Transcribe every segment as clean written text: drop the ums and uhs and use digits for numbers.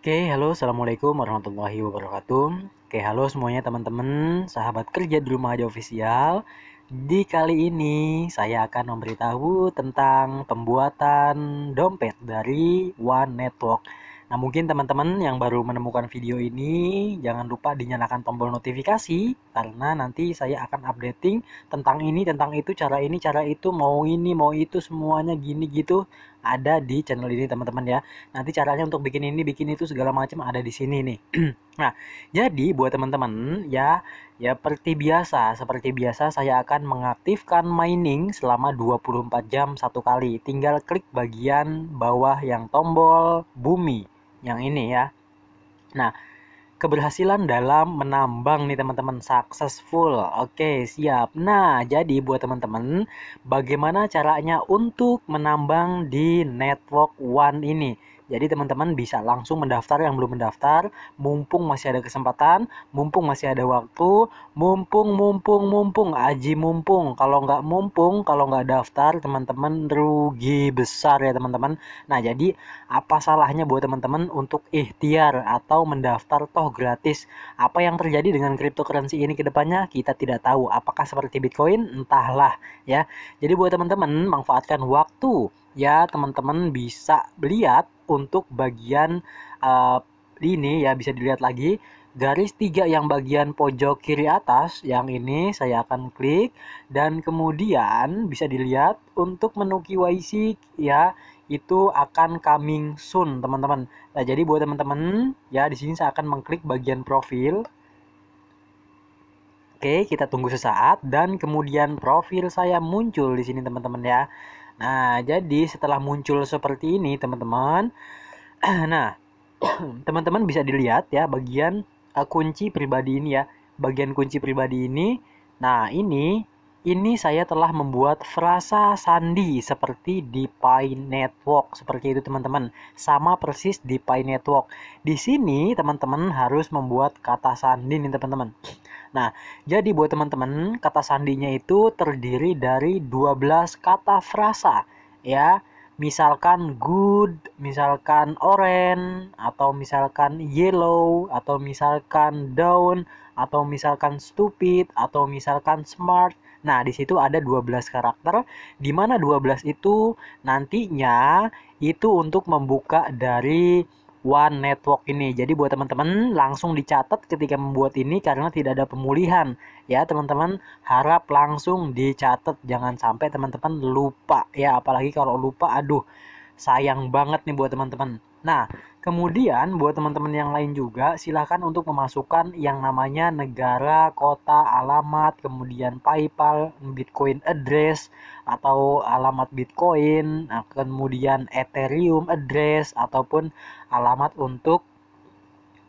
Oke, halo, assalamualaikum warahmatullahi wabarakatuh. Oke, halo semuanya teman-teman, sahabat kerja di rumah aja official. Di kali ini saya akan memberitahu tentang pembuatan dompet dari One Network. Nah, mungkin teman-teman yang baru menemukan video ini, jangan lupa dinyalakan tombol notifikasi, karena nanti saya akan updating tentang ini, tentang itu, cara itu, mau ini, mau itu, semuanya gini gitu, ada di channel ini teman-teman ya. Nanti caranya untuk bikin ini, bikin itu segala macam ada di sini nih. Nah, jadi buat teman-teman ya, seperti biasa saya akan mengaktifkan mining selama 24 jam satu kali. Tinggal klik bagian bawah yang tombol bumi yang ini ya. Nah, keberhasilan dalam menambang nih teman-teman, successful. Oke, siap. Nah, jadi buat teman-teman, bagaimana caranya untuk menambang di network One ini? Jadi teman-teman bisa langsung mendaftar yang belum mendaftar, mumpung masih ada kesempatan, mumpung masih ada waktu, mumpung aji mumpung. Kalau nggak daftar teman-teman rugi besar ya teman-teman. Nah, jadi apa salahnya buat teman-teman untuk ikhtiar atau mendaftar toh gratis? Apa yang terjadi dengan cryptocurrency ini ke depannya kita tidak tahu. Apakah seperti Bitcoin? Entahlah ya. Jadi buat teman-teman manfaatkan waktu ya, teman-teman bisa lihat untuk bagian ini ya, bisa dilihat lagi garis 3 yang bagian pojok kiri atas yang ini saya akan klik, dan kemudian bisa dilihat untuk menu KYC ya, itu akan coming soon teman-teman. Nah, jadi buat teman-teman ya, di sini saya akan mengklik bagian profil. Oke, kita tunggu sesaat dan kemudian profil saya muncul di sini teman-teman ya. Nah, jadi setelah muncul seperti ini teman-teman, nah, teman-teman bisa dilihat ya bagian kunci pribadi ini ya. Bagian kunci pribadi ini. Nah, ini saya telah membuat frasa sandi seperti di Pi Network. Seperti itu teman-teman. Sama persis di Pi Network. Di sini teman-teman harus membuat kata sandi nih teman-teman. Nah, jadi buat teman-teman, kata sandinya itu terdiri dari 12 kata frasa ya. Misalkan good, misalkan orange, atau misalkan yellow, atau misalkan down, atau misalkan stupid, atau misalkan smart. Nah, di situ ada 12 karakter, di mana 12 itu nantinya itu untuk membuka dari One Network ini. Jadi buat teman-teman langsung dicatat ketika membuat ini karena tidak ada pemulihan. Ya, teman-teman harap langsung dicatat, jangan sampai teman-teman lupa ya, apalagi kalau lupa aduh sayang banget nih buat teman-teman. Nah, kemudian buat teman-teman yang lain juga silahkan untuk memasukkan yang namanya negara, kota, alamat, kemudian PayPal, Bitcoin address atau alamat Bitcoin, nah, kemudian Ethereum address ataupun alamat untuk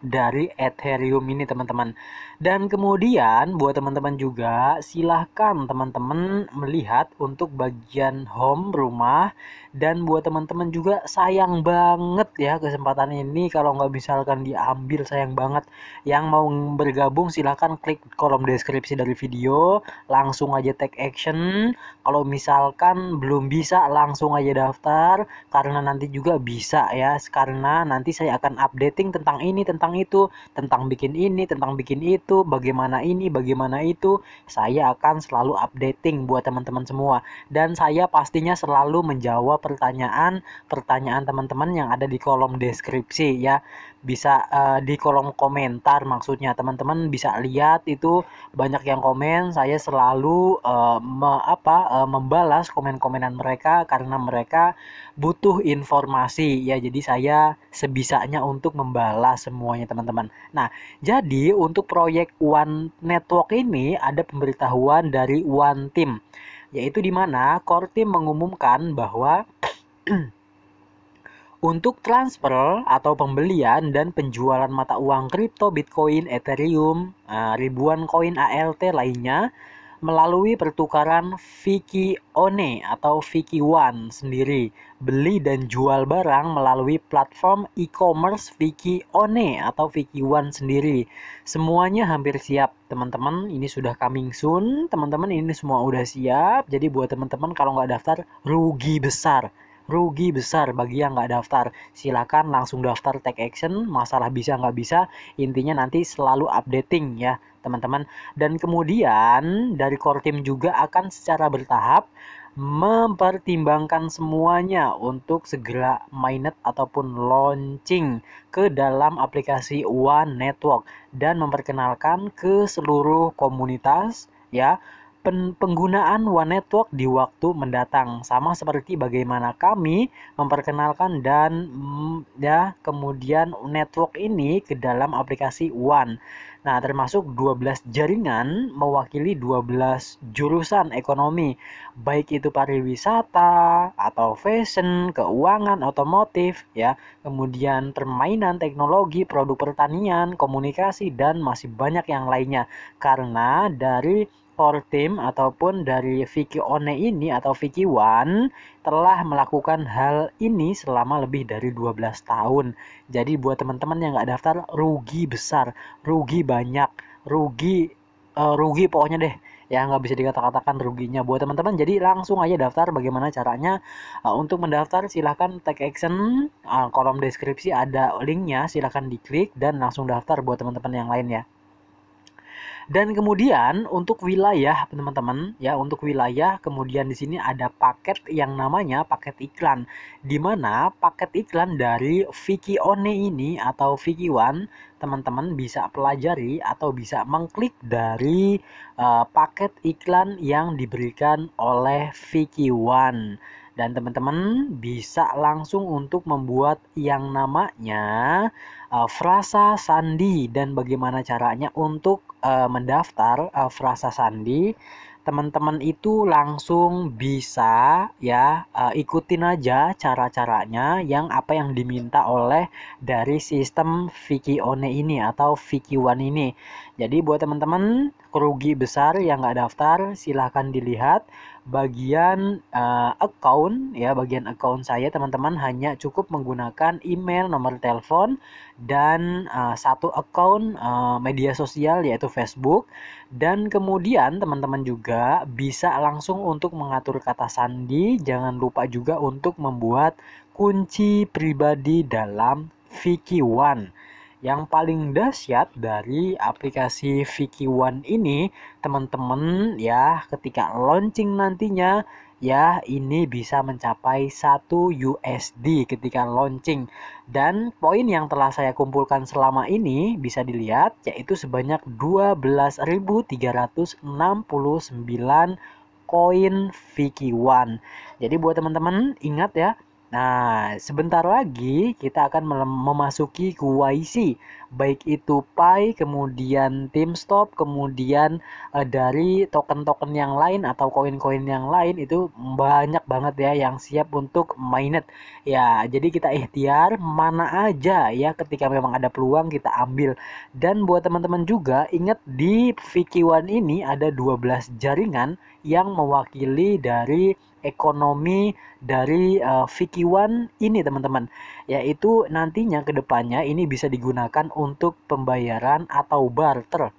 dari Ethereum ini teman-teman. Dan kemudian buat teman-teman juga silahkan teman-teman melihat untuk bagian home rumah. Dan buat teman-teman juga sayang banget ya kesempatan ini kalau nggak misalkan diambil, sayang banget. Yang mau bergabung silahkan klik kolom deskripsi dari video, langsung aja take action. Kalau misalkan belum bisa langsung aja daftar, karena nanti juga bisa ya, karena nanti saya akan updating tentang ini, tentang itu, tentang bikin ini, tentang bikin itu, bagaimana ini, bagaimana itu. Saya akan selalu updating buat teman-teman semua, dan saya pastinya selalu menjawab pertanyaan teman-teman yang ada di kolom deskripsi ya. Bisa di kolom komentar, maksudnya teman-teman bisa lihat itu banyak yang komen. Saya selalu membalas komen-komenan mereka karena mereka butuh informasi ya. Jadi saya sebisanya untuk membalas semuanya teman-teman. Nah, jadi untuk proyek One Network ini ada pemberitahuan dari One Team, yaitu di mana core team mengumumkan bahwa untuk transfer atau pembelian dan penjualan mata uang kripto, Bitcoin, Ethereum, ribuan koin ALT lainnya melalui pertukaran Viki One atau Viki One sendiri. Beli dan jual barang melalui platform e-commerce Viki One atau Viki One sendiri. Semuanya hampir siap, teman-teman. Ini sudah coming soon, teman-teman. Ini semua udah siap. Jadi buat teman-teman kalau nggak daftar rugi besar. rugi besar bagi yang nggak daftar. Silakan langsung daftar, take action. Masalah bisa nggak bisa, intinya nanti selalu updating ya teman-teman. Dan kemudian dari core team juga akan secara bertahap mempertimbangkan semuanya untuk segera mainnet ataupun launching ke dalam aplikasi One Network dan memperkenalkan ke seluruh komunitas ya penggunaan One Network di waktu mendatang, sama seperti bagaimana kami memperkenalkan dan ya kemudian network ini ke dalam aplikasi One. Nah, termasuk 12 jaringan mewakili 12 jurusan ekonomi, baik itu pariwisata atau fashion, keuangan, otomotif ya, kemudian permainan, teknologi, produk pertanian, komunikasi, dan masih banyak yang lainnya. Karena dari core team ataupun dari Vicky One ini atau Vicky One telah melakukan hal ini selama lebih dari 12 tahun. Jadi buat teman-teman yang nggak daftar, rugi besar, rugi banyak, rugi pokoknya deh. Ya nggak bisa dikata-katakan ruginya buat teman-teman. Jadi langsung aja daftar. Bagaimana caranya? Untuk mendaftar silahkan take action. Kolom deskripsi ada linknya, silahkan diklik dan langsung daftar buat teman-teman yang lain ya. Dan kemudian untuk wilayah teman-teman ya, untuk wilayah kemudian di sini ada paket yang namanya paket iklan, di mana paket iklan dari Vicky One ini atau Vicky One teman-teman bisa pelajari atau bisa mengklik dari paket iklan yang diberikan oleh Vicky One. Dan teman-teman bisa langsung untuk membuat yang namanya frasa sandi. Dan bagaimana caranya untuk mendaftar frasa sandi, teman-teman itu langsung bisa ya ikutin aja cara-caranya yang apa yang diminta oleh dari sistem Vicky One ini atau Vicky One ini. Jadi buat teman-teman rugi besar yang nggak daftar, silahkan dilihat bagian account ya, bagian account saya teman-teman hanya cukup menggunakan email, nomor telepon, dan satu account media sosial yaitu Facebook. Dan kemudian teman-teman juga bisa langsung untuk mengatur kata sandi. Jangan lupa juga untuk membuat kunci pribadi dalam Vicky One. Yang paling dahsyat dari aplikasi Vicky One ini, teman-teman ya, ketika launching nantinya ya, ini bisa mencapai 1 USD ketika launching. Dan poin yang telah saya kumpulkan selama ini bisa dilihat yaitu sebanyak 12.369 koin Vicky One. Jadi buat teman-teman ingat ya. Nah, sebentar lagi kita akan memasuki QYC, baik itu Pi, kemudian TeamStop, kemudian dari token-token yang lain atau koin-koin yang lain, itu banyak banget ya yang siap untuk mainnet. Ya, jadi kita ikhtiar mana aja ya, ketika memang ada peluang kita ambil. Dan buat teman-teman juga ingat di Vicky One ini ada 12 jaringan yang mewakili dari ekonomi dari Vicky One ini teman-teman, yaitu nantinya kedepannya ini bisa digunakan untuk pembayaran atau barter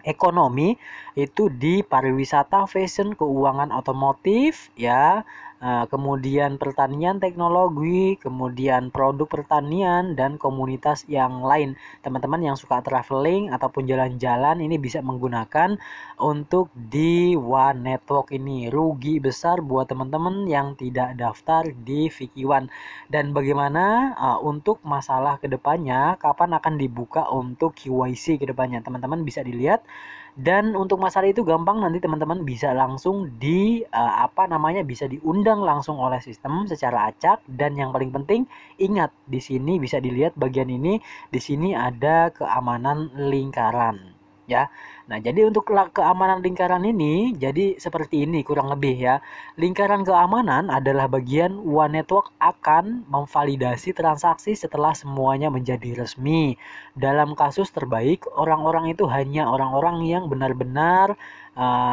ekonomi itu di pariwisata, fashion, keuangan, otomotif ya, kemudian pertanian, teknologi, kemudian produk pertanian, dan komunitas yang lain. Teman-teman yang suka traveling ataupun jalan-jalan ini bisa menggunakan untuk di One Network ini. Rugi besar buat teman-teman yang tidak daftar di Vicky One. Dan bagaimana untuk masalah kedepannya, kapan akan dibuka untuk QYC kedepannya, teman-teman bisa dilihat. Dan untuk masalah itu gampang, nanti teman-teman bisa langsung bisa diundang langsung oleh sistem secara acak. Dan yang paling penting ingat, di sini bisa dilihat bagian ini, di sini ada keamanan lingkaran ya. Nah, jadi untuk keamanan lingkaran ini jadi seperti ini kurang lebih ya. Lingkaran keamanan adalah bagian One Network akan memvalidasi transaksi setelah semuanya menjadi resmi. Dalam kasus terbaik, orang-orang itu hanya orang-orang yang benar-benar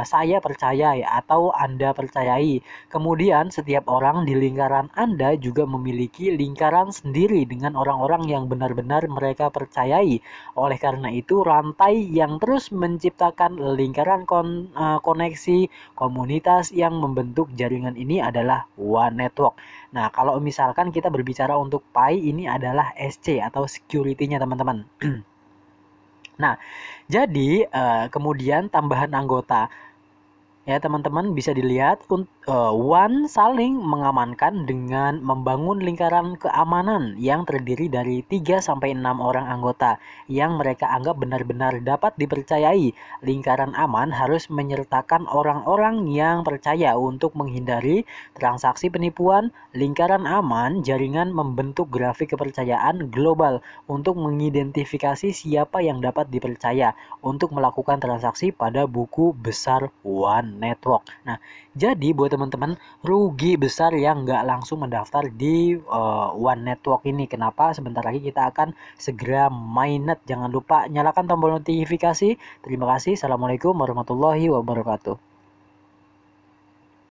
saya percaya atau Anda percayai. Kemudian setiap orang di lingkaran Anda juga memiliki lingkaran sendiri dengan orang-orang yang benar-benar mereka percayai. Oleh karena itu, rantai yang terus menciptakan lingkaran koneksi komunitas yang membentuk jaringan ini adalah One Network. Nah, kalau misalkan kita berbicara untuk Pi, ini adalah SC atau security-nya teman-teman. Nah, jadi kemudian tambahan anggota. Ya, teman-teman bisa dilihat One saling mengamankan dengan membangun lingkaran keamanan yang terdiri dari 3 sampai 6 orang anggota yang mereka anggap benar-benar dapat dipercayai. Lingkaran aman harus menyertakan orang-orang yang percaya untuk menghindari transaksi penipuan. Lingkaran aman jaringan membentuk grafik kepercayaan global untuk mengidentifikasi siapa yang dapat dipercaya untuk melakukan transaksi pada buku besar One Network. Nah, jadi buat teman-teman, rugi besar yang nggak langsung mendaftar di One Network ini. Kenapa? Sebentar lagi kita akan segera mainnet. Jangan lupa nyalakan tombol notifikasi. Terima kasih. Assalamualaikum warahmatullahi wabarakatuh.